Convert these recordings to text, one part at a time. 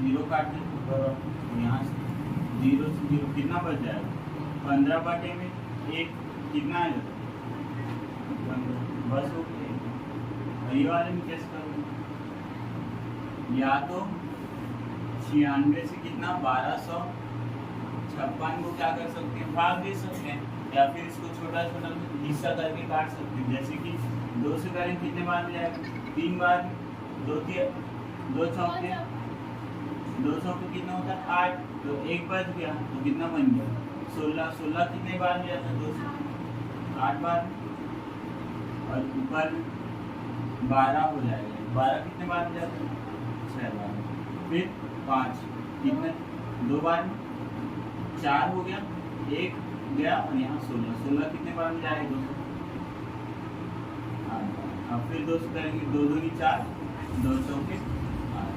Zero काट दें ऊपर यहाँ से जीरो से जीरो कितना बच जाएगा 15 बटे में एक कितना आएगा 15 बस हो गया। ये वाले में कैसे करूँगा या तो 96 से कितना 1256 को क्या कर सकते हैं भाग दे सकते हैं या फिर इसको छोटा छोटा हिस्सा करके काट सकते हैं। जैसे कि 2 से करें कितने बार में जाएगा 3 बार, 2 चौके 2 चौके कितना होता है 8, तो एक बच गया तो कितना बन गया 16। 16 कितने बार में जाता है 2 से 8 बार और ऊपर 12 हो जाएगा। 12 कितने बार में जाता है 6 बार, फिर 5 कितने 2 बार में 4 हो गया, 1 गया और यहाँ 16। 16 कितने बार में जाएगा 2 से 8 बार। अब फिर 2 से करेंगे 2 दूनी 4, 2 चौके 8,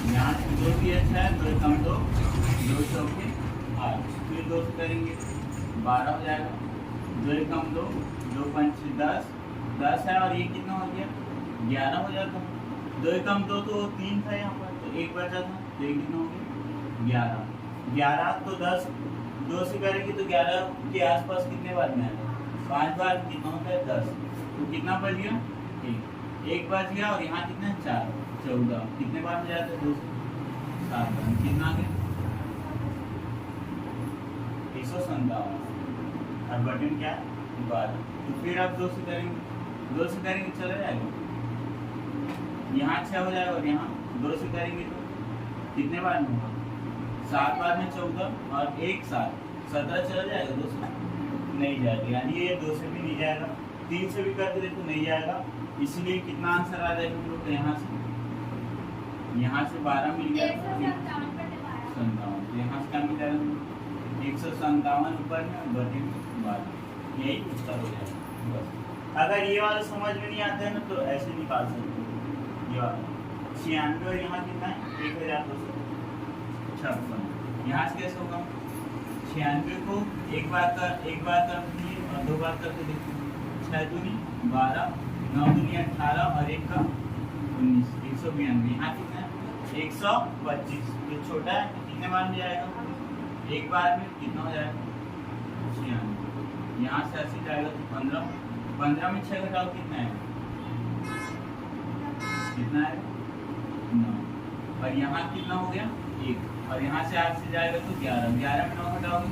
यहाँ से 2 दिया 6, 2 कम 2, 2 चौके 8, फिर 2 से करेंगे 12 हो जाएगा, 2 कम 2, 2 पंच 10, 10 है और ये कितना हो गया 11 हो जाता। 2 कम 2 तो 3 था यहाँ पर, तो 1 बचा था, तो ये कितना हो गया 11। 11 तो 10 2 से करेंगे तो 11 के आसपास कितने बार में आएगा 5 बार, कितना होता है 10, तो कितना बच गया 1 बच गया और यहाँ कितना 4 14 कितने बार में जाता है 2 से 7 बार, कितना आ गया 157 और बटन क्या है 12। तो फिर आप 2 से करेंगे चला जाएगा, यहाँ 6 हो जाएगा और यहाँ 2 से करेंगे तो कितने बार में होगा 7 बार में 14 और 1 7 17 चला जाएगा 2 से नहीं जाएगा, यानी ये 2 से भी नहीं जाएगा। 3 से भी करके देखो नहीं जाएगा, इसलिए कितना आंसर आ जाएगा हम लोग यहाँ से 12 मिल गया 57, तो यहाँ से क्या मिल जाएगा 157 ऊपर में बटे 12, यही उत्तर हो जाएगा बस। अगर ये वाला समझ में नहीं आता है ना तो ऐसे निकाल सकते हो, ये वाला 96 और यहाँ कितना है 1256, यहाँ से कैसे होगा 96 को एक बार कर दिए और 2 बार करके देखिए 6 दूनी 12, 9 दूनी 18 और 1 का 19, 192। यहाँ कितना है 125, जो छोटा है कितने बार में जाएगा 1 बार में, कितना हो जाएगा 96। यहाँ से 80 जाएगा तो 15 में 6 घटाओ कितना है कितना है 9, और यहाँ कितना हो गया 1, और यहाँ से 8 से जाएगा तो 11, 11 में 9 घटाओगे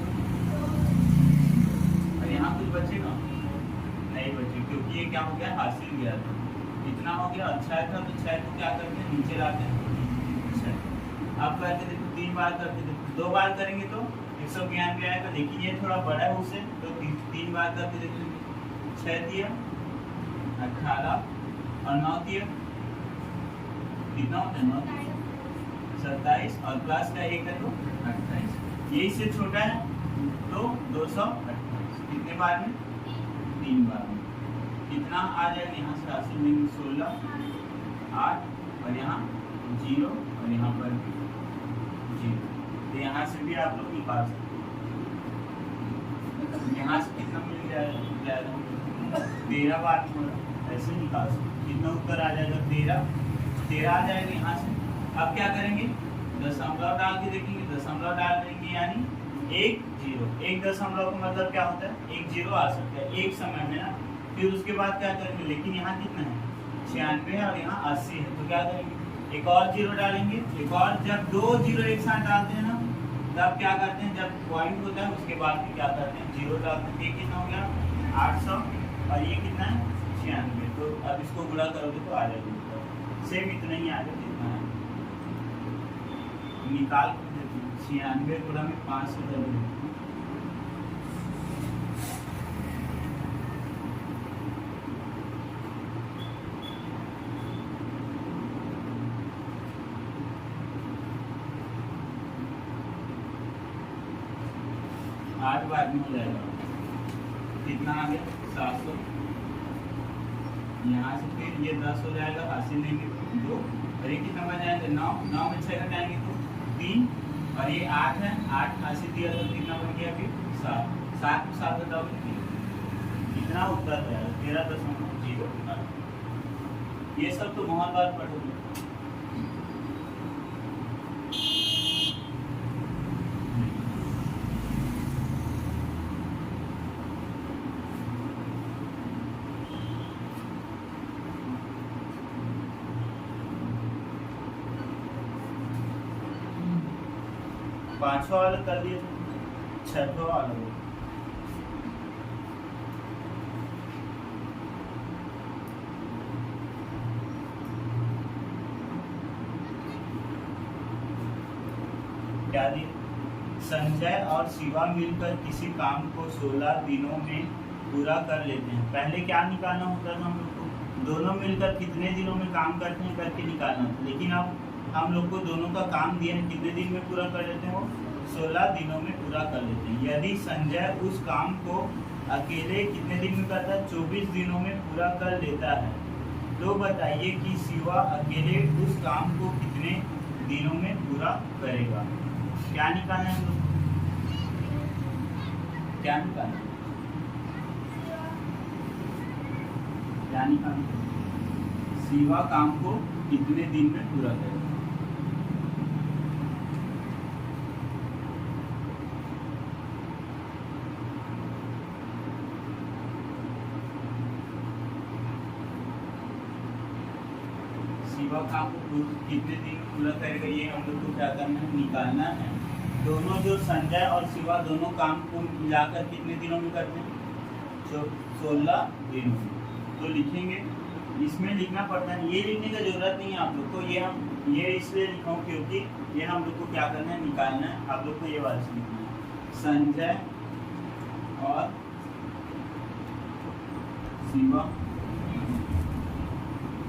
और यहाँ कुछ बचेगा नहीं बचेगा, क्योंकि ये क्या हो गया हासिल गया था, इतना हो गया। अच्छा था तो 6 को क्या करते हैं नीचे लाते हैं 6। अब करके देखो 3 बार करके देखो, 2 बार करेंगे तो 192 आएगा, लेकिन ये थोड़ा बड़ा है उससे, तो 3 बार करके देखो 6 दिया 18 और 9 दिया कितना होता है 9 27 और प्लस का 1 है तो 28, ये इससे छोटा है तो 228, कितने बार में 3 बार में, कितना आ जाएगा यहाँ से हासिल में 16 8 और यहाँ 0 और यहाँ पर 0, तो यहाँ से भी आप लोग निकाल सकते हैं। यहाँ से कितना मिल जाएगा 13 बार में, ऐसे निकाल सकते, कितना उत्तर आ जाएगा 13 आ जाएगा यहाँ से। अब क्या करेंगे दशमलव डाल के देखेंगे, दशमलव डाल देंगे यानी 1 0, 1 दशमलव का मतलब क्या होता है 1 0 आ सकता है एक समय में ना। फिर उसके बाद क्या करेंगे, लेकिन यहाँ कितना है 96 है और यहाँ 80 है, तो क्या करेंगे एक और 0 डालेंगे, एक और, जब 2 0 एक साथ डालते हैं ना तब क्या करते हैं, जब पॉइंट होता है उसके बाद भी क्या करते हैं 0 डालते हैं। ये कितना हो गया 800 और ये कितना है 96, तो अब इसको गुणा करोगे तो आ जाएगा सेम इतना ही आ जाएगा, इतना है निकाल कर देते हैं 96 गुणा में 5 से कर देते हैं, आठ बार में हो जाएगा, कितना आ गया 700। यहाँ से फिर ये 10 हो जाएगा, हासिल लेंगे 2 और ये कितना बन जाएगा 9, 9 में 6 घटाएंगे तो 3 और ये 8 है, 8 हासिल दिया तो कितना बन गया फिर 7, 7 में 7 घटाओगे 3, कितना उत्तर जाएगा 13.0। ये सब तो बहुत बार पढ़ोगे। 5वां वाला कर दिए, 6वां वाला हो। क्या दिए? संजय और शिवा मिलकर किसी काम को 16 दिनों में पूरा कर लेते हैं। पहले क्या निकालना होता था हम लोग को? दोनों मिलकर कितने दिनों में काम करते हैं करके निकालना था। लेकिन अब हम लोग को दोनों का काम दिया है, कितने दिन में पूरा कर लेते हैं? वो 16 दिनों में पूरा कर लेते हैं। यदि संजय उस काम को अकेले कितने दिन में करता है? 24 दिनों में पूरा कर लेता है। तो बताइए कि शिवा अकेले उस काम को कितने दिनों में पूरा करेगा। क्या निकालना है हम लोग? क्या निकालना है? क्या निकालना है? शिवा काम को कितने दिन में पूरा करेगा। शिवा काम को कितने दिन में पूरा करेगा, ये हम लोग को क्या करना है? निकालना है। दोनों जो संजय और शिवा दोनों काम को मिलाकर कितने दिनों में करते हैं? 16 दिनों में। तो लिखेंगे, इसमें लिखना पड़ता है, ये लिखने का जरूरत नहीं है आप लोग को। ये इसलिए लिखा हूँ क्योंकि ये हम लोग को क्या करना है? निकालना है। आप लोग को ये वाला से लिखना है, संजय और शिवा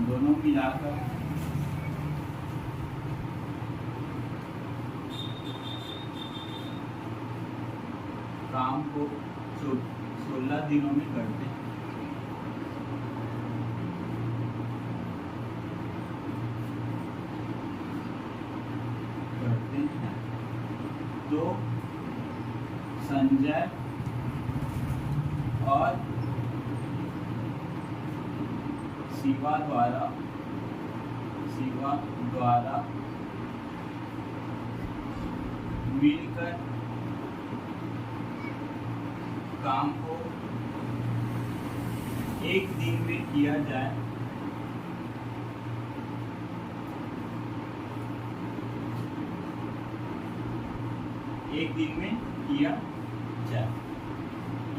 दोनों मिलाकर काम को 16 दिनों में करते हैं। तो संजय और शिवा द्वारा मिलकर काम को एक दिन में किया जाए। एक दिन में किया जाए।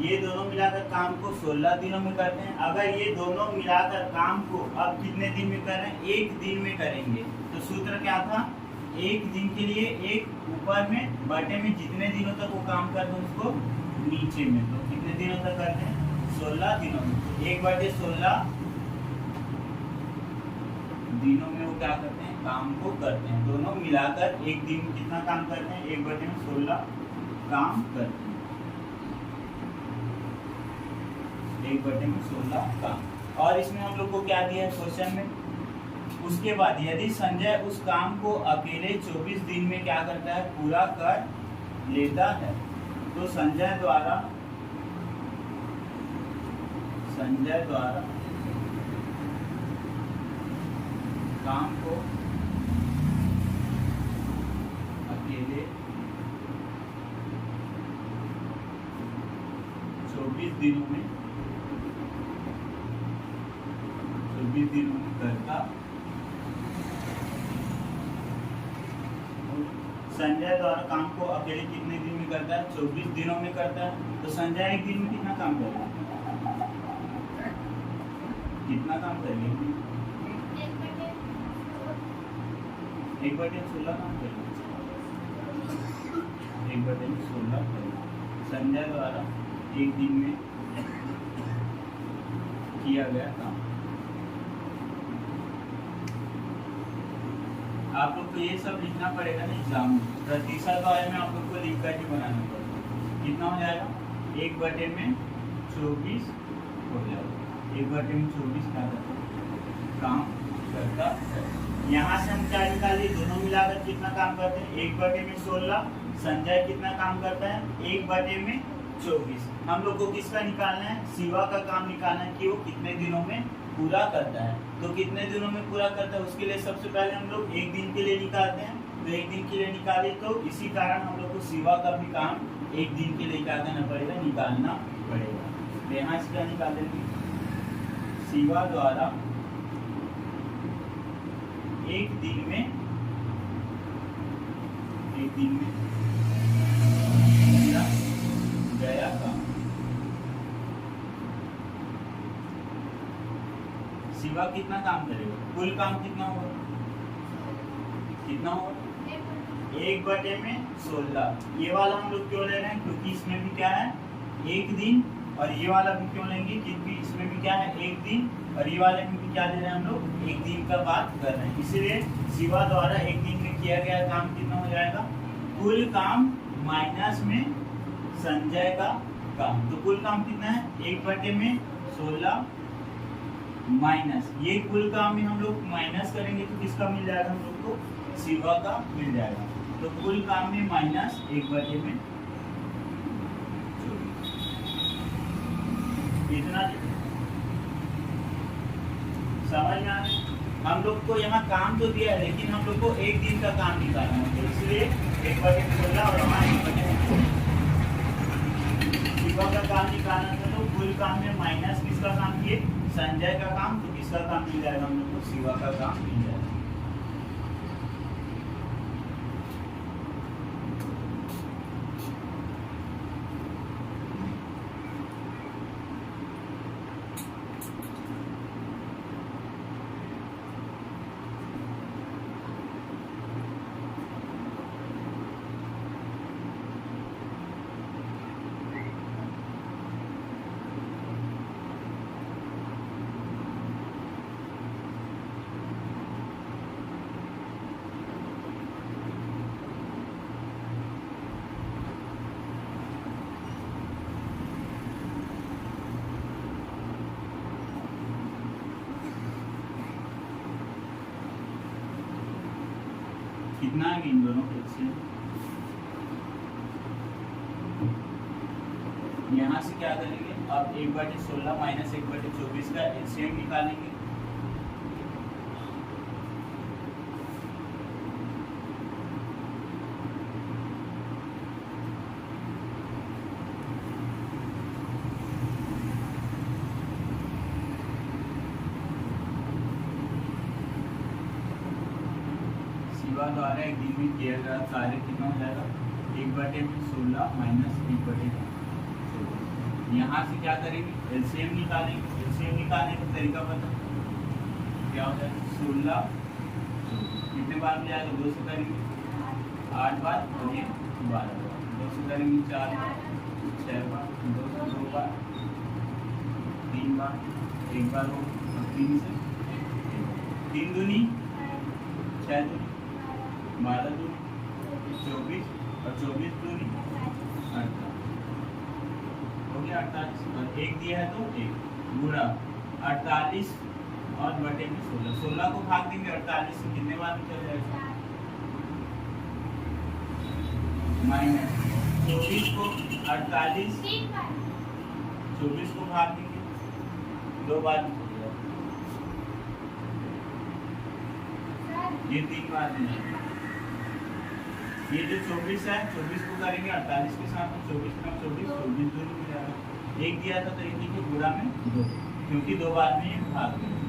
ये दोनों मिलाकर काम को 16 दिनों में करते हैं। अगर ये दोनों मिलाकर काम को अब कितने दिन में कर रहे हैं? एक दिन में करेंगे। तो सूत्र क्या था? एक दिन के लिए एक ऊपर में बटे में जितने दिनों तक वो काम करते हैं उसको नीचे में। तो कितने दिनों तक करते हैं? 16 दिनों में। 1/16 दिनों में वो क्या करते हैं? काम को करते हैं। दोनों मिलाकर एक दिन में कितना काम करते हैं? 1/16 काम करते हैं। 1/16 काम। और इसमें हम लोग को क्या दिया है क्वेश्चन में? उसके बाद यदि संजय उस काम को अकेले 24 दिन में क्या करता है? पूरा कर लेता है। तो संजय द्वारा काम को अकेले 24 दिनों में करता। संजय द्वारा काम को अकेले कितने दिन में करता है? 24 दिनों में करता है। तो संजय एक दिन में कितना काम करेगा? कितना काम करेंगे? 1/16 काम करेंगे। 1/16 संजय द्वारा एक दिन में किया गया काम। आप लोग को ये सब लिखना पड़ेगा ना एग्जाम में। प्रतिशत वाले में आप लोग को लिख कर ही बनाना पड़ेगा। कितना हो जाएगा? 1/24 हो जाएगा। 1/24 क्या करता है? काम करता है। यहाँ से हम क्या निकालिए? दोनों मिलाकर कितना काम करते हैं? 1/16। संजय कितना काम करता है? 1/24। हम लोग को किसका निकालना है? शिवा का काम निकालना है कि वो कितने दिनों में पूरा करता है। तो कितने दिनों में पूरा करता है उसके लिए सबसे पहले हम लोग एक दिन के लिए निकालते हैं। तो एक दिन के लिए निकाले तो इसी कारण हम लोग को शिवा का भी काम एक दिन के लिए क्या करना पड़ेगा? निकालना पड़ेगा। तो यहाँ से क्या निकालेंगे? शिवा द्वारा एक दिन में शिवा कितना काम करेगा, कुल काम कितना होगा, कितना होगा 1/16। ये वाला हम लोग क्यों ले रहे हैं, क्योंकि इसमें भी क्या है 1 दिन, और ये वाला भी क्यों लेंगे क्योंकि इसमें भी क्या है 1 दिन, और ये वाले में भी क्या ले रहे हैं हम लोग 1 दिन का बात कर रहे हैं। इसलिए शिवा द्वारा 1 दिन में किया गया काम कितना हो जाएगा, कुल काम माइनस में संजय का काम। तो कुल काम कितना है 1/16 माइनस, ये कुल काम में हम लोग माइनस करेंगे तो किसका मिल जाएगा हम लोग को, शिवा का मिल जाएगा। तो कुल काम में माइनस 1/24 इतना समझ में आ रहा है। हम लोग को यहाँ काम तो दिया है लेकिन हम लोग को 1 दिन का काम निकालना है, तो इसलिए 1/16 और हमारा 1/16 शिवा का काम निकालना था। तो कुल काम में माइनस किसका काम किए, संजय का काम, तो किसका काम मिल जाएगा हम लोग को, शिवा का काम मिल जाएगा। कितना है इन दोनों के एलसीएम, यहाँ से क्या करेंगे अब 1/16 माइनस 1/24 का एलसीएम निकालेंगे। शिवा द्वारा 1 दिन में किया गया कार्य कितना हो जाएगा 1/16 माइनस 1/24। यहाँ से क्या करेंगे एलसीएम निकालेंगे। एलसीएम निकालने का तरीका पता क्या होता है, 16 कितने बार में जाएगा, 2 से करेंगे 8 बार और ये 12 बार, 2 से करेंगे 4 बार, 6 बार, 2 से 2 बार, 3 बार, 1 बार हो, और 3 से 3 दूनी 6 दूनी 12 दूनी 24 और 24 दूनी 48 हो गया 48, और 1 दिया है तो 1 गुणा 48 और बटे में 16, 16 को भाग देंगे 48 से कितने बार में चल जाएगा, माइनस 24 को 48 24 को भाग देंगे 2 बार में चल जाएगा, ये 3 बार में जाएगा। ये जो 24 है 24 को करेंगे 48 के साथ, 24 का 24 24 दूर में जाएगा, 1 दिया था तो 1 के गुणा में 2, क्योंकि 2 बार में ये भाग देंगे।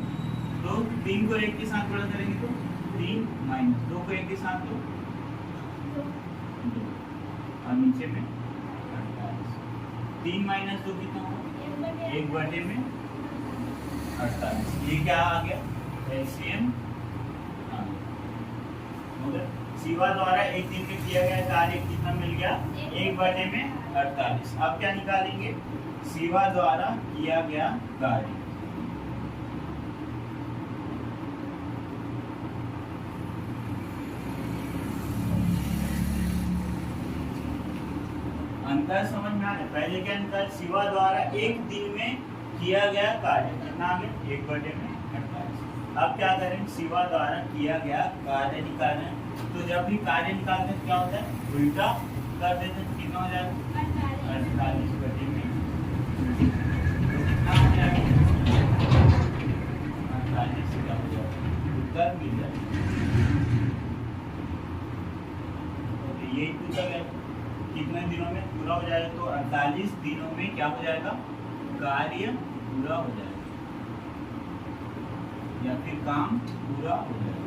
तो 3 को 1 के साथ गुणा करेंगे तो 3 माइनस 2 को 1 के साथ तो 2, और नीचे में 48, 3 माइनस 2 कितना होगा 1/48। ये क्या आ गया एलसीएम शिवा द्वारा 1 दिन में किया गया कार्य कितना मिल गया 1/48। अब क्या निकालेंगे, शिवा द्वारा किया गया कार्य, अंतर समझ में आ रहा है। पहले क्या निकाल, शिवा द्वारा 1 दिन में किया गया कार्य कितना आ गया 1/48। अब क्या करें, शिवा द्वारा किया गया कार्य निकालें। तो जब भी कार्य निकालते हैं क्या होता है उल्टा कर देते हैं, कितना हो जाएगा 48 बटे में तो कितना हो जाएगा 48 से क्या हो जाएगा उत्तर मिल जाएगा। यही पूछा गया कितने दिनों में पूरा हो जाएगा, तो 48 दिनों में क्या हो जाएगा कार्य पूरा हो जाएगा या फिर काम पूरा हो जाएगा।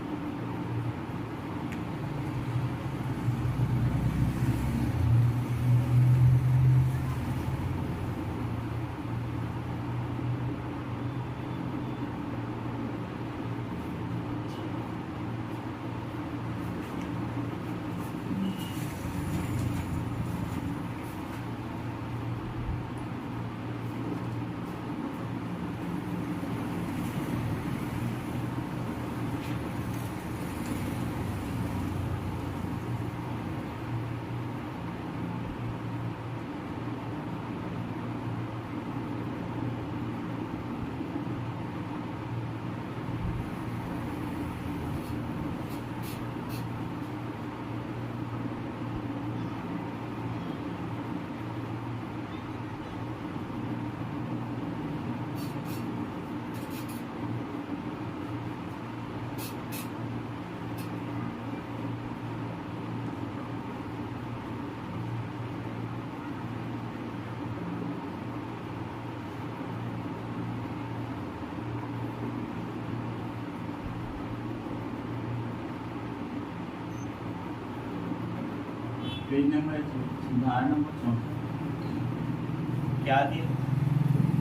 पेज नंबर उदाहरण नंबर 64 क्या दिया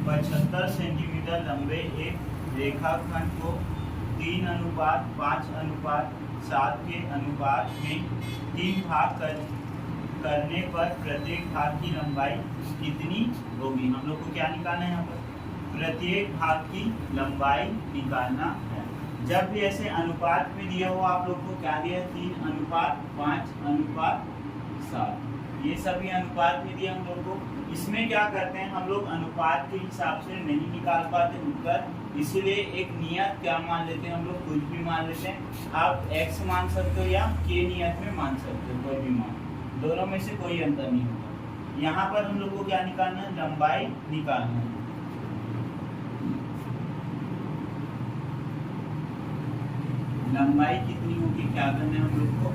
75 सेंटीमीटर लंबे एक रेखाखंड को 3:5:7 के अनुपात में 3 भाग करने पर प्रत्येक भाग की लंबाई कितनी होगी। हम लोग को क्या निकालना है यहाँ पर प्रत्येक भाग की लंबाई निकालना है। जब भी ऐसे अनुपात में दिया हो आप लोग को क्या दिया 3:5:7 ये सभी अनुपात में दिया हम लोग को। इसमें क्या करते हैं हम लोग अनुपात के हिसाब से नहीं निकाल पाते उत्तर, इसीलिए एक नियत क्या मान लेते हैं हम लोग कुछ भी मान लेते हैं। आप x मान सकते हो या k नियत में मान सकते हो, कोई भी मान, दोनों में से कोई अंतर नहीं होगा। यहाँ पर हम लोग को क्या निकालना है लंबाई निकालना है। लंबाई कितनी होगी क्या करना है हम लोग को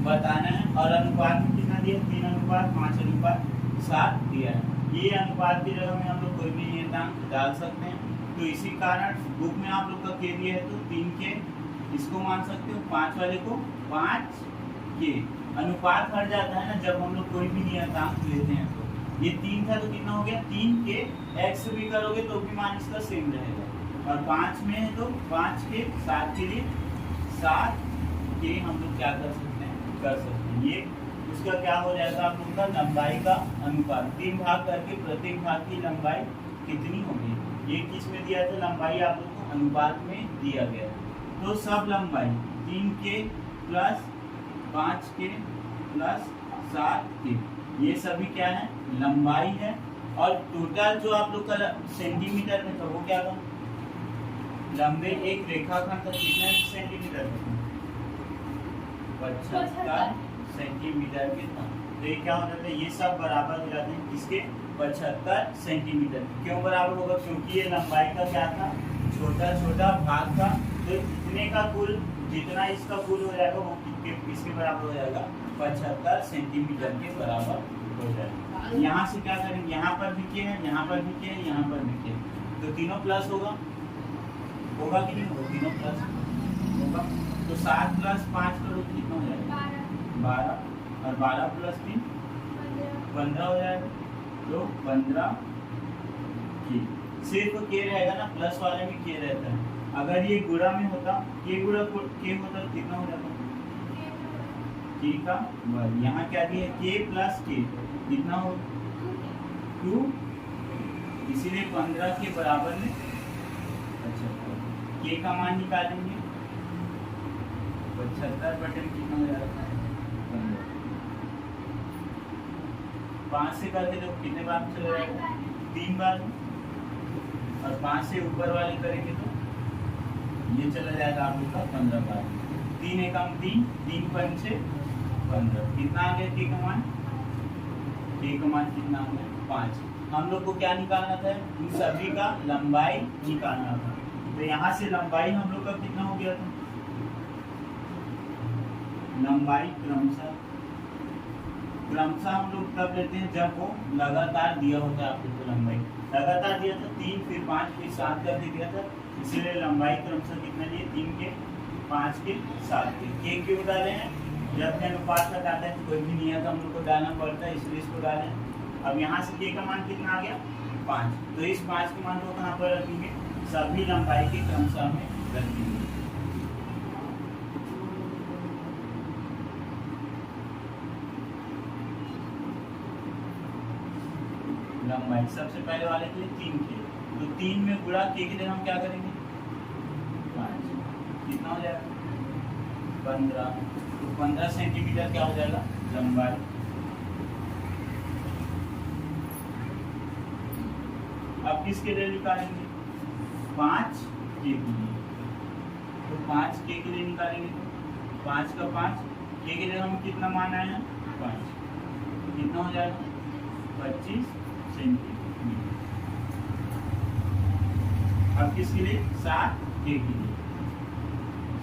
बताना है। और अनुपात में कितना दिया 3:5:7 दिया है। ये अनुपात की जगह में हम लोग कोई भी नियतांक डाल सकते हैं, तो इसी कारण बुक में आप लोग का के दिया है तो 3 के इसको मान सकते हो, 5 वाले को 5 के। अनुपात हट जाता है ना जब हम लोग कोई भी नियतांक लेते हैं। तो ये 3 था तो कितना हो गया 3 के, x भी करोगे तो भी मान इसका सेम रहेगा। और 5 में है तो 5 के, 7 के लिए 7 के हम लोग क्या कर सकते हैं ये उसका क्या हो जाएगा आप लोग का लंबाई का अनुपात। 3 भाग करके प्रत्येक भाग की लंबाई कितनी होगी। ये किस में दिया था लंबाई आप लोग को अनुपात में दिया गया है। तो सब लंबाई 3 के प्लस 5 के प्लस 7 के ये सभी क्या है लंबाई है। और टोटल जो आप लोग का सेंटीमीटर में था वो क्या था लंबे एक रेखाखंड का कितना सेंटीमीटर 75 सेंटीमीटर के था। तो ये क्या हो जाता है ये सब बराबर हो जाते हैं किसके 75 सेंटीमीटर। क्यों बराबर होगा क्योंकि ये लंबाई का क्या था छोटा छोटा भाग था। तो इतने का कुल जितना इसका कुल हो जाएगा वो किसके बराबर हो जाएगा 75 सेंटीमीटर के बराबर हो जाएगा। यहाँ से क्या करेंगे यहाँ पर भी के है, यहाँ पर भी के है, यहाँ पर भी के, तो तीनों प्लस होगा कि नहीं होगा तीनों प्लस होगा। तो 7 प्लस 5 करो तो कितना हो जाएगा 12 और 12 प्लस 3 15 हो जाएगा। तो 15 के सिर्फ के रहेगा ना, प्लस वाले में के रहता है। अगर ये गुणा में होता के गुणा के होता तो कितना हो जाता के का वर्ग। यहाँ क्या दिया के प्लस के कितना हो 2, इसीलिए 15 के बराबर में अच्छा के का मान निकालेंगे 75 बटन कितना हो जाएगा 5 से करके तो कितने बार चला जाएगा 3 बार। और 5 से ऊपर वाले करेंगे तो ये चला जाएगा आप लोग का 15 बार। 3 एकम 3 3 पंचे 15 कितना आ गया के का मान कितना आ गया 5। हम लोग को क्या निकालना था इन सभी का लंबाई निकालना था। तो यहाँ से लंबाई हम लोग का कितना हो गया था लंबाई क्रमशः हम लोग तब लेते हैं जब वो लगातार दिया होता है। आप लोग को लंबाई लगातार दिया था 3 फिर 5 फिर 7 करके दिया था, इसीलिए लंबाई क्रमशः कितना लिए 3 के 5 के 7 के क्यों डाले हैं जब के अनुपात का डालते हैं तो कोई भी नियत हम लोग को डालना पड़ता है, इसलिए इसको डाले। अब यहाँ से के का मान कितना आ गया 5, तो इस 5 के मान को कहाँ पर रखेंगे सभी लंबाई के क्रमशः में रखेंगे। लंबाई सबसे पहले वाले के लिए 3 के, तो 3 में गुणा के लिए हम क्या करेंगे 5 कितना हो जाएगा 15। तो 15 सेंटीमीटर क्या हो जाएगा लंबाई। अब किसके लिए निकालेंगे 5 के लिए, तो 5 के लिए निकालेंगे तो 5 का 5 के लिए हम कितना मान आए हैं 5 कितना हो जाएगा 25 सेंटीमीटर। अब किसके लिए 7 के लिए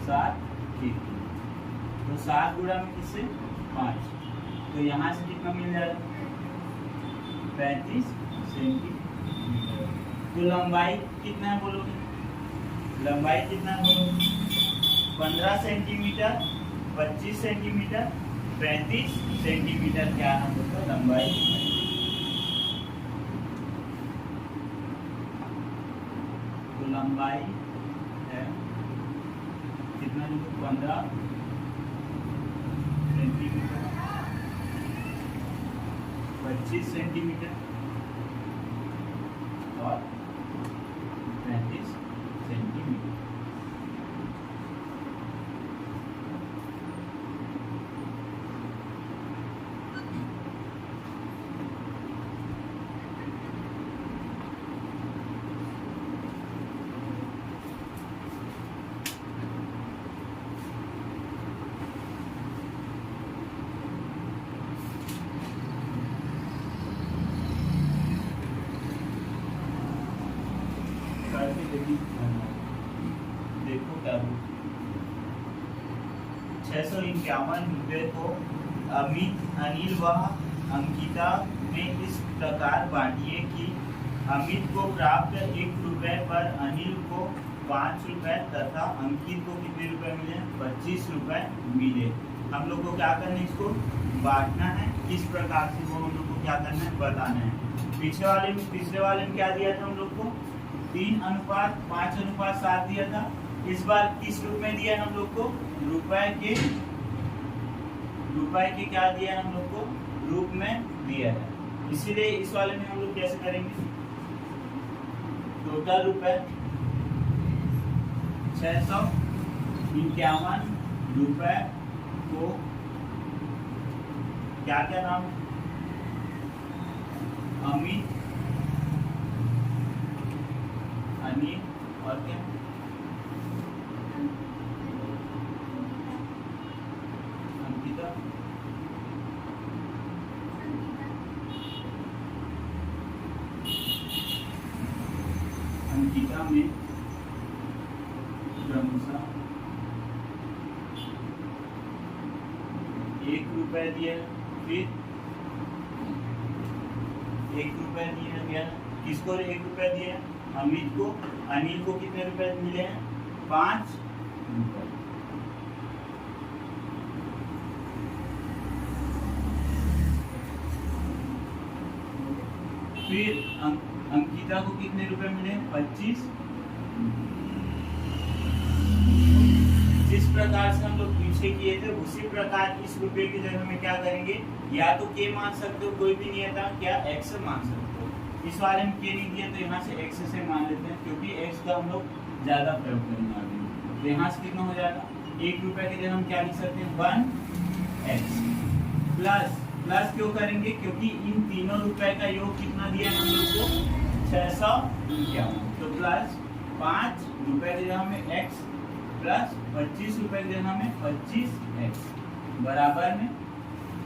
7 के लिए, तो 7 गुणा में किससे 5, तो यहाँ से कितना मिल जाएगा 35 सेंटीमीटर। तो लंबाई कितना है बोलोगे लंबाई कितना है बोलोगे 15 सेंटीमीटर 25 सेंटीमीटर 35 सेंटीमीटर क्या हम लोग का लंबाई है। तो लंबाई है कितना, 15 सेंटीमीटर, 25 सेंटीमीटर और 35 सेंटीमीटर। देखो क्या 651 रुपये को अमित, अनिल व अंकिता ने इस प्रकार बांटिए कि अमित को प्राप्त 1 रुपये पर अनिल को 5 रुपये तथा अंकित को कितने रुपए मिले, 25 रुपये मिले। हम लोग को क्या करना है, इसको बांटना है। किस प्रकार से वो हम लोग को क्या करना है, बताना है। पिछले वाले में क्या दिया था हम लोग को, 3:5:7 दिया था। इस बार किस रूप में दिया हम लोग को, रुपए के क्या दिया हम लोग को, रूप में दिया है। इसीलिए इस वाले में हम लोग कैसे करेंगे, टोटल रुपए 651 रुपए को क्या क्या नाम, अमित, अनिल और क्या, अंकिता, अंकिता में क्रमशः 1 रुपए दिया, फिर 1 रुपए दिया गया। किसको 1 रुपए दिया, अमित को। अनिल को कितने रुपए मिले हैं, 5 रुपए। फिर अंकिता को कितने रुपए मिले, 25। जिस प्रकार से हम लोग पीछे किए थे उसी प्रकार इस रुपए की जगह में क्या करेंगे, या तो के मान सकते हो, कोई भी नहीं था क्या, एक्स मान सकते हो। इस वाले में के नहीं दिया तो यहाँ से एक्स से मान लेते हैं, क्योंकि एक्स का हम लोग ज्यादा प्रयोग करेंगे आगे। तो यहाँ से कितना हो जाएगा, 1 रुपए की जगह हम क्या लिख सकते हैं, 1x प्लस क्यों करेंगे, क्योंकि इन तीनों रुपए का योग कितना दिया हम लोग को, 651। तो प्लस 5 रुपए की जगह में x प्लस 25 रुपए की जगह में 25x बराबर में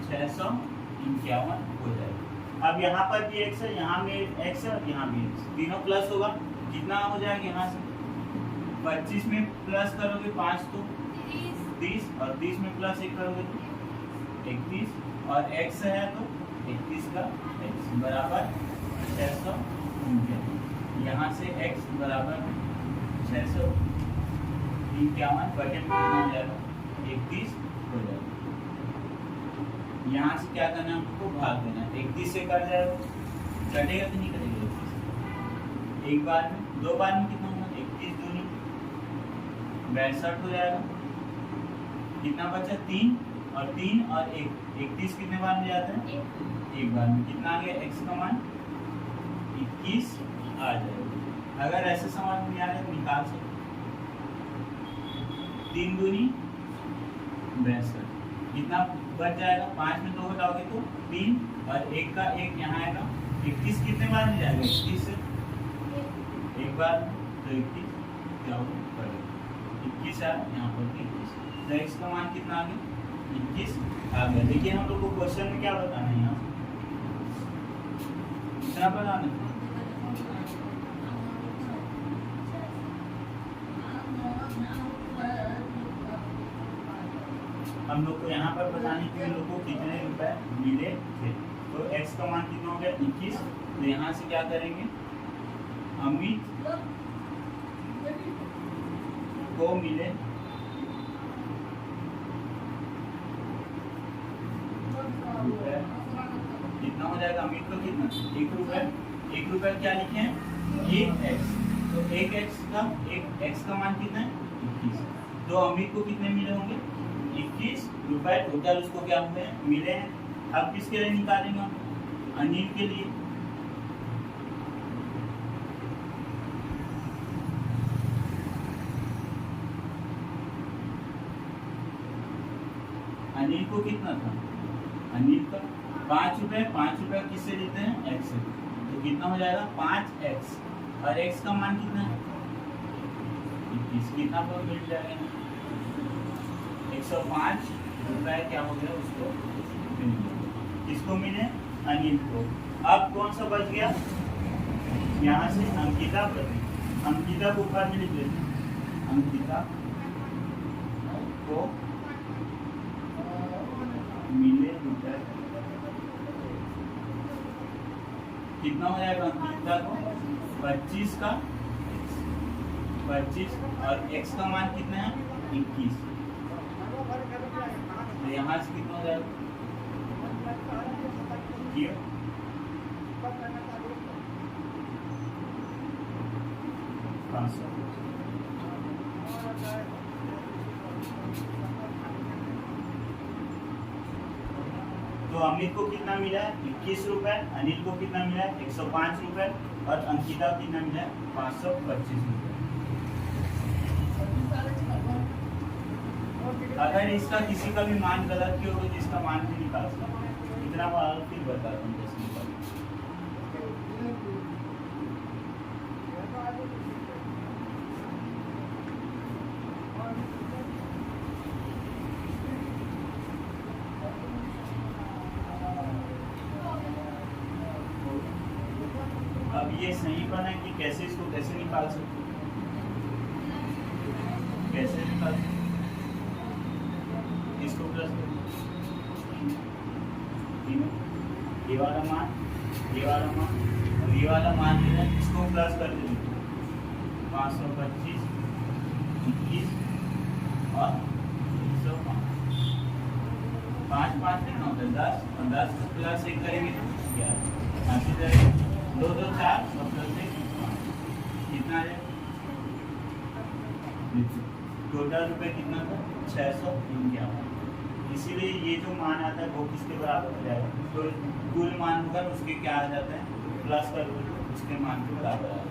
651 हो जाएगा। अब यहाँ पर भी x है, यहाँ में x है, यहाँ भी x, तीनों प्लस होगा। कितना हो जाएगा, यहाँ से 25 में प्लस करोगे 5 तो 30, और 30 में प्लस 1 करोगे तो 31, और x है तो 31 का x बराबर 651। यहाँ से x बराबर 651 बटे कितना हो जाएगा, 31 हो जाएगा। यहाँ से क्या करना है, हमको भाग देना है। 31 से कर जाएगा, कटेगा तो नहीं कटेगा 31। एक बार में, 2 बार में कितना होगा, 31 दूनी 62 हो जाएगा। कितना बचा, 3 और 3 और 1, 31 कितने बार में जाता है, एक बार में। कितना आ गया, x का मान 21 आ जाएगा। अगर ऐसे समझ में आ रहा है निकाल सकते, 3 दूनी 62, कितना बच जाएगा, 5 में 2 घटाओगे तो 3 और 1 का 1 यहाँ आएगा। 21 कितने बार में जाएगा, 21 से एक बार, तो 21 क्या होगा, 21 है यहाँ पर 21। तो x का मान कितना आ गया, 21 आ गया। देखिए हम लोग को क्वेश्चन में क्या बताना है, यहाँ कितना बताना है, हम लोग को यहाँ पर बताने के लोग को कितने रुपए मिले थे। तो x का मान कितना हो गया, 21। तो यहाँ से क्या करेंगे, अमित को मिले हो जाएगा अमित को कितना 1 रुपए। 1 रुपए क्या लिखे हैं 1x, तो 1x का मान कितना है 21। तो अमित को कितने मिले होंगे 21 रुपए टोटल उसको क्या हुए मिले हैं। अब किसके लिए निकालेंगे हम अनिल के लिए। अनिल को कितना था अनिल का 5 रुपए। 5 रुपए किससे लेते हैं x से, तो कितना हो जाएगा 5x और x का मान कितना है 21। कितना पर मिल जाएगा 105 रुपए क्या हो गया उसको मिल गया। किसको मिले अनिल को। अब कौन सा बच गया यहाँ से अंकिता बच गई। अंकिता को ऊपर में लिख लेते हैं अंकिता को मिले रुपए। कितना हो जाएगा अंकिता को 25 का 25 और x का मान कितना है 21। तो यहाँ से कितना हो जाएगा 500। तो अमित को कितना मिला है 21 रुपए, अनिल को कितना मिला है 105 रुपए और अंकिता को कितना मिला है 525 रुपए। अगर इसका किसी का भी मान गलत क्यों हो जिसका मान भी निकाल सकते इतना बार फिर बताता हूँ कैसे निकाल। अब ये सही बना कि कैसे इसको कैसे निकाल सकते कैसे निकाल सकते इसको प्लस ये वाला मान और ये वाला मान लेना इसको प्लस कर देंगे 525 21 और 105 5 5 कितना होता है 10 और 10 प्लस 1 करेंगे तो 11 2 2 4 और प्लस 1 कितना है टोटल रुपए कितना था 651। इसीलिए ये जो मान आता है वो किसके बराबर हो जाएगा तो कुल मान होगा उसके क्या आ जाता है प्लस कर उसके मान के बराबर आ जाता है।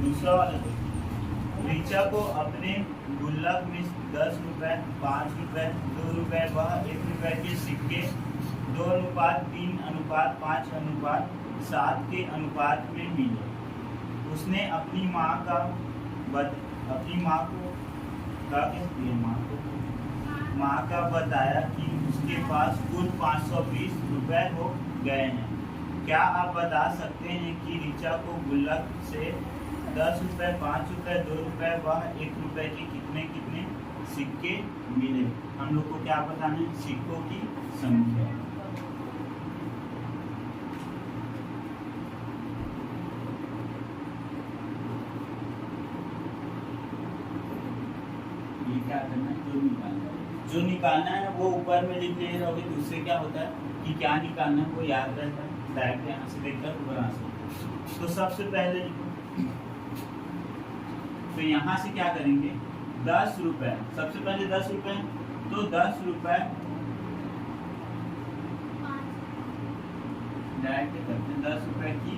दूसरा वाला ऋचा को अपने गुल्लक में 10 रुपए 5 रुपए 2 रुपए व 1 रुपए के सिक्के 2:3:5:7 के अनुपात में मिले। उसने अपनी माँ को बताया कि उसके पास कुल 520 रुपए हो गए हैं। क्या आप बता सकते हैं कि ऋचा को गुल्लक से 10 रुपए 5 रुपए 2 रुपए व 1 रुपए के कितने कितने सिक्के मिले। हम लोग को क्या बताना है सिक्कों की संख्या। ये क्या करना है जो निकालना है वो ऊपर में लिख ले रहोगे तो उससे क्या होता है कि क्या निकालना है वो याद रहता है डायरेक्ट यहाँ से देखकर बना सकते। तो सबसे पहले तो यहाँ से क्या करेंगे 10 रुपए सबसे पहले 10 रुपए तो 10 रुपए डायरेक्ट करते हैं 10 रुपए की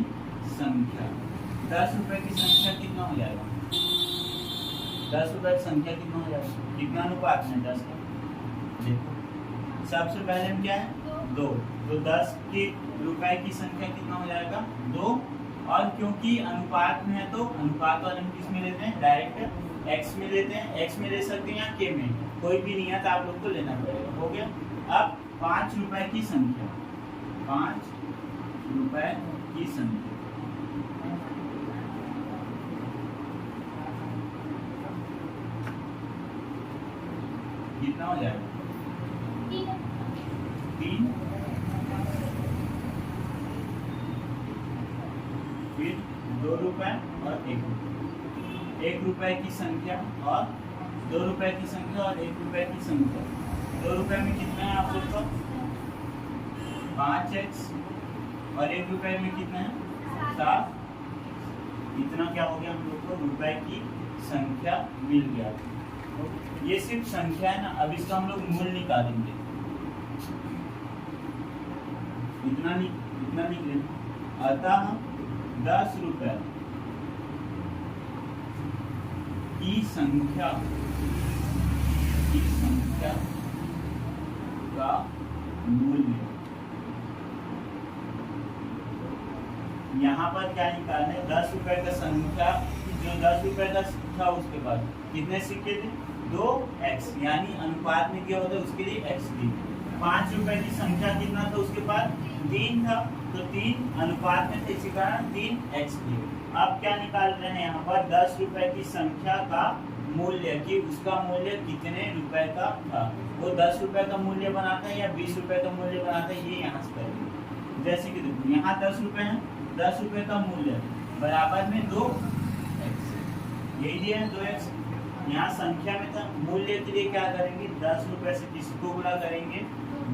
संख्या। 10 रुपए की संख्या कितना हो जाएगा 10 रुपए की संख्या कितना हो जाएगा कितना अनुपात में 10 का देखो सबसे पहले हम क्या है 2 तो 10 के रुपए की संख्या कितना हो जाएगा 2 और क्योंकि अनुपात में है तो अनुपात वाले हम किस में लेते हैं डायरेक्ट x में लेते हैं। x में ले सकते हैं या k में कोई भी नहीं है तो आप लोग को लेना पड़ेगा। हो गया। अब 5 रुपए की संख्या 5 रुपए की संख्या कितना हो जाएगा 3, फिर 2 रुपए और 1 रुपए। 1 रुपए की संख्या और 2 रुपए की संख्या और 1 रुपए की संख्या। 2 रुपए में कितना है आप लोग का? 5x और 1 रुपए में कितना है? 7। इतना क्या हो गया हम लोग को? रुपए की संख्या मिल गया। तो ये सिर्फ संख्या है ना, अब इसका हम लोग मूल निकालेंगे। इतना निकले। अतः 10 रुपए की संख्या का मूल्य। यहाँ पर क्या निकालना है? 10 रुपए का संख्या, जो 10 रुपए का था उसके बाद कितने सिक्के थे? 2x, यानी अनुपात में क्या होता है उसके लिए x दी। 5 रुपए की संख्या कितना था उसके बाद? 3 था, तो 3 अनुपात में थे, इसी कारण 3x दी। अब क्या निकाल रहे हैं यहाँ पर? 10 रुपए की संख्या का मूल्य, कि उसका मूल्य कितने रुपए का था। वो 10 रुपए का मूल्य बनाता है या 20 रुपए का मूल्य बनाता है, ये यहाँ से करेंगे। जैसे कि देखो यहाँ 10 रुपए है, 10 रुपए का मूल्य बराबर में 2x, यही दिया है 2x। यहाँ संख्या में था, मूल्य के लिए क्या करेंगे? 10 रुपए से किसको गुणा करेंगे?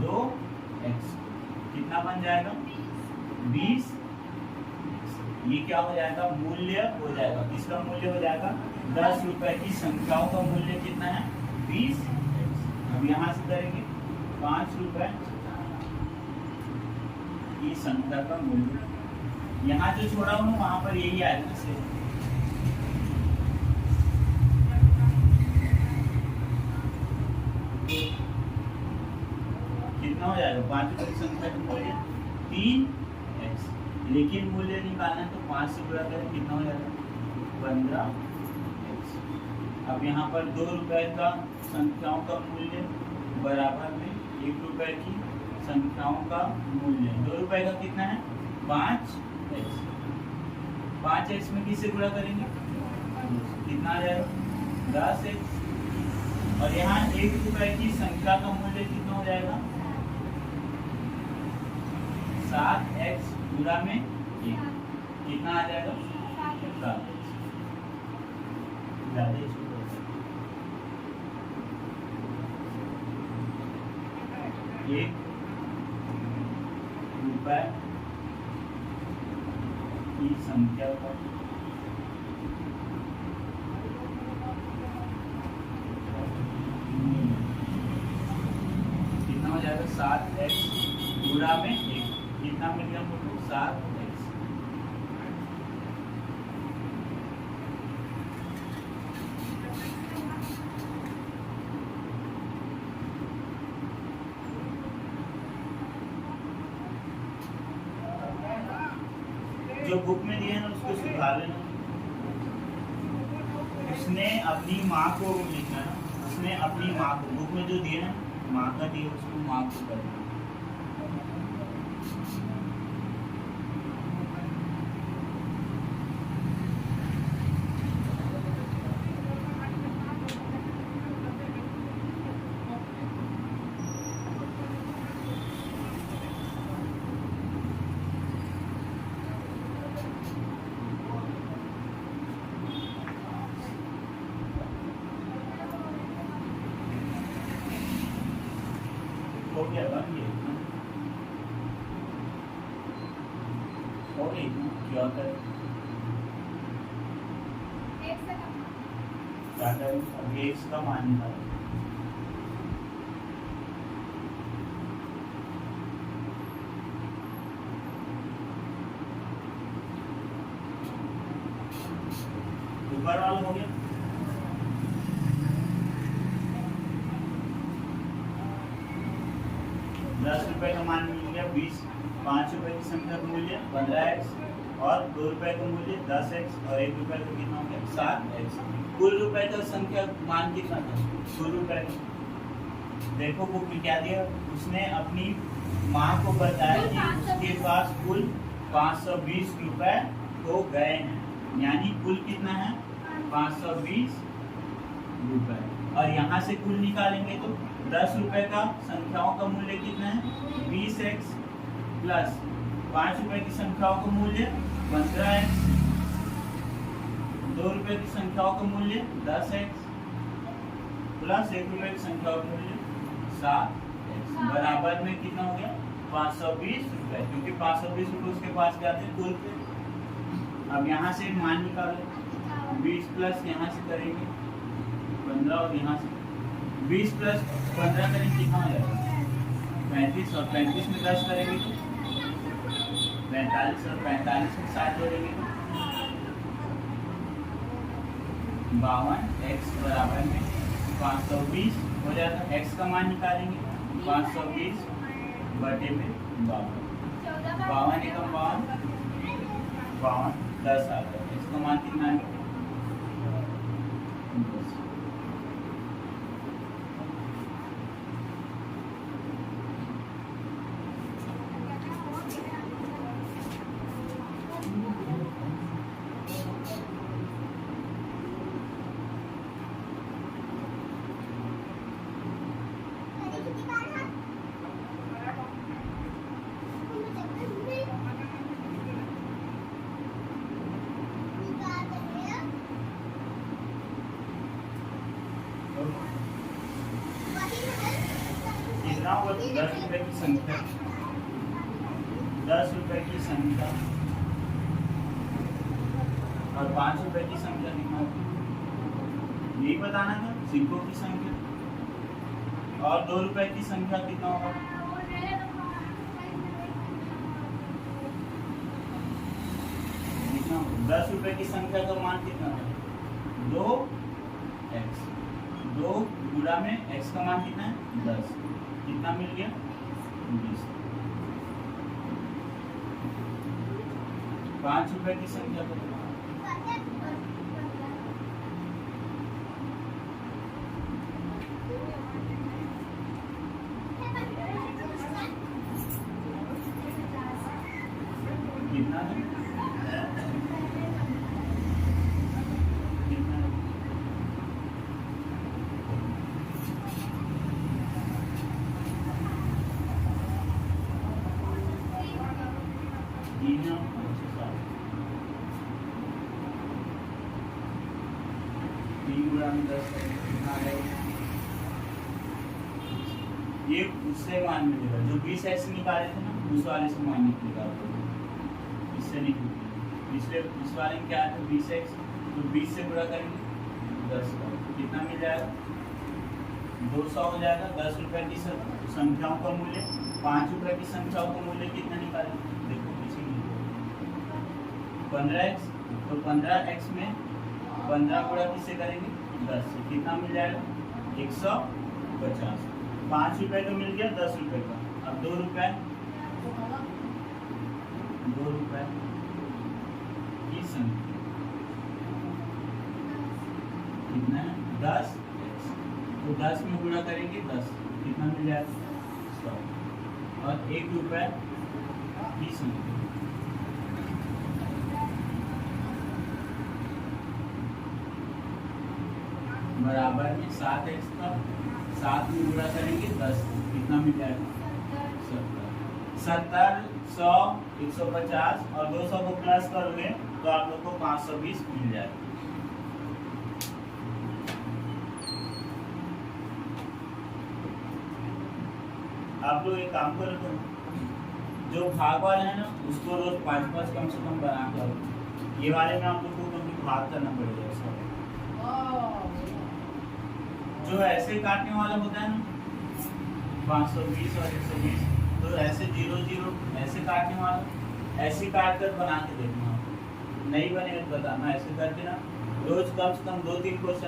2x। कितना बन जाएगा? 20। ये क्या हो जाएगा? मूल्य हो जाएगा। किसका मूल्य हो जाएगा? 10 रुपए की संख्याओं का मूल्य कितना है? 20। अब यहाँ से करेंगे 5 रुपए की संख्या का मूल्य। यहाँ जो छोड़ा हूँ वहां पर यही आएगा से। कितना हो जाएगा? 5 रुपए की संख्या का मूल्य 3x, लेकिन मूल्य निकालना है तो 5 से गुणा करें, कितना हो जाएगा? 15x। अब यहाँ पर 2 रुपए का संख्याओं का मूल्य बराबर में 1 रुपए की संख्याओं का मूल्य। 2 रुपए का कितना है? 5x। 5x में किससे गुणा करेंगे? कितना आ जाएगा? 10x। और यहाँ 1 रुपए की संख्या का मूल्य कितना हो जाएगा? 7x पूरा में 1, कितना आ जाएगा? 7x। एक रुपए की संख्या का कितना हो जाएगा? 7x पूरा में 1, कितना मिल गया हमको? 7x। जो बुक में दिया है ना उसको सुधार लेना। उसने अपनी माँ को लिखना है, उसने अपनी माँ को, बुक में जो दिया है माँ का दिया उसको माँ को करना। हो गया बन गया और एक क्या करें? क्या करें? अब x का मान निकालें। ऊपर वाला हो गया। ₹10 का मान मिल गया 20। 5 रुपए की संख्या का मूल्य 15x और 2 रुपए का मूल्य 10x और 1 रुपए का कितना हो गया? 7x। कुल रुपए का संख्या मान कितना था? 100 रुपए। देखो बुक में क्या दिया? उसने अपनी माँ को बताया कि उसके पास कुल 520 रुपए हो गए हैं, यानी कुल कितना है? 520 रुपए। और यहाँ से कुल निकालेंगे तो 10 रुपए का संख्याओं का मूल्य कितना है 20x प्लस 5 रुपए की संख्याओं का मूल्य 15x, 2 रुपए की संख्याओं का मूल्य 10x प्लस 1 रुपए की संख्याओं का मूल्य 7x बराबर में कितना हो गया 520 रुपए, क्योंकि 520 रुपए उसके पास जाते हैं कुल पे। अब यहाँ से मान निकालो 20 प्लस यहाँ से करेंगे 15 और यहाँ से 20 प्लस 15 करेंगे कितना हो जाएगा 35 और 35 में 10 करेंगे तो 45 और 45 में 7 जोड़ेंगे तो 52x बराबर में 520 हो जाता है। x का मान निकालेंगे 520 बटे में 52 एकम 52 10 आता है। x का मान कितना है 10। कितना होगा 10 रुपए की संख्या 10 रुपए की संख्या और 5 रुपए की संख्या कितना होगी यही बताना था सिक्कों की संख्या। और 2 रुपए की संख्या कितना होगा कितना 10 रुपए की संख्या का मान कितना है 2x 2 गुणा में x का मान कितना है 10 कितना मिल गया 20। 5 रुपए की संख्या कितना है ये उससे मान मिलेगा जो 20x निकाले थे ना उस वाले से मान निकलेगा इससे नहीं पिछले इस वाले में क्या है 20x तो 20 से गुणा करेंगे 10 का कितना मिल जाएगा 200 हो जाएगा। 10 रुपए की संख्याओं का मूल्य 5 रुपए की संख्याओं का मूल्य कितना निकालेंगे देखो पीछे 15x तो 15x में 15 गुणा किससे करेंगे 10 से कितना मिल जाएगा 150। 5 रुपए का मिल गया 10 रुपए का। अब 2 रुपए की संख्या कितना है 10 तो 10 में गुणा करेंगे 10 कितना मिल जाएगा 100। और 1 रुपए की संख्या बराबर में 7x का 7 में गुणा करेंगे 10 कितना मिल जाएगा 70 100 150 और 200 को प्लस करोगे तो आप लोग को 520 मिल जाएगा। आप लोग एक काम करो तो जो भाग वाले हैं ना उसको रोज 5-5 कम से कम बना कर ये वाले में आप लोग को कभी भाग करना पड़ेगा इसका। जो ऐसे काटने वाला होता है ना 520 और 120 तो ऐसे 0-0 ऐसे काटने वाला ऐसे काट कर बना के देखना नहीं बनेगा बताना। ऐसे करके ना रोज कम से कम 2-3 क्वेश्चन